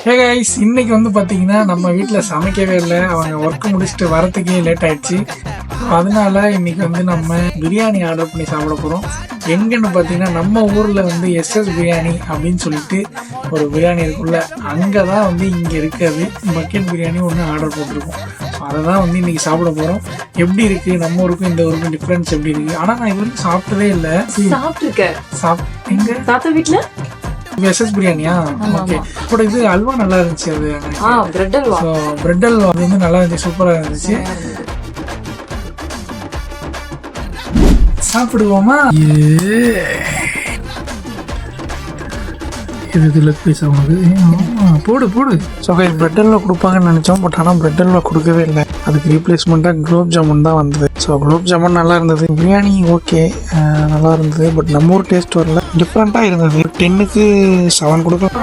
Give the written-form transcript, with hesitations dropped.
Hey guys, இன்னைக்கு வந்து பார்த்தீங்கன்னா நம்ம வீட்டில் சமைக்கவே இல்லை. அவங்க ஒர்க் முடிச்சுட்டு வரத்துக்கே லேட் ஆயிடுச்சு. அதனால இன்னைக்கு வந்து நம்ம பிரியாணி ஆர்டர் பண்ணி சாப்பிட போகிறோம். எங்கன்னு பார்த்தீங்கன்னா நம்ம ஊரில் வந்து எஸ்எஸ் பிரியாணி அப்படின்னு சொல்லிட்டு ஒரு பிரியாணி இருக்குல்ல, அங்கே தான் வந்து இங்கே இருக்காது பக்கெட் பிரியாணி ஒன்று ஆர்டர் போட்டிருக்கோம். அதை தான் வந்து இன்னைக்கு சாப்பிட போகிறோம். எப்படி இருக்குது நம்ம ஊருக்கும் இந்த ஊருக்கும் டிஃப்ரென்ஸ் எப்படி இருக்குது? ஆனால் நான் இது வரைக்கும் சாப்பிட்டதே இல்லை. எங்க தாத்தா வீட்டில் எஸ்எஸ் பிரியாணியா? ஓகே. பட் இது அல்வா நல்லா இருந்துச்சு. அது bread halwa. So bread halwa வந்து நல்லா இருந்துச்சு, சூப்பராக இருந்துச்சு. சாப்பிடுவோமா? இது லெக் பீஸ் அவங்களுக்கு போடு போடு. ஸோ பிரெட் அல்வா கொடுப்பாங்கன்னு நினச்சோம். பட் ஆனால் பிரெட் அல்வா கொடுக்கவே இல்லை. அதுக்கு ரீப்ளேஸ்மெண்ட்டாக குலோப் ஜாமுன் தான் வந்தது. ஸோ குலோப் ஜாமுன் நல்லா இருந்தது. பிரியாணி ஓகே, நல்லா இருந்தது. பட் நம்ம ஊர் டேஸ்ட் வரல, டிஃப்ரெண்ட்டாக இருந்தது. 10க்கு 7 கொடுக்கலாம்.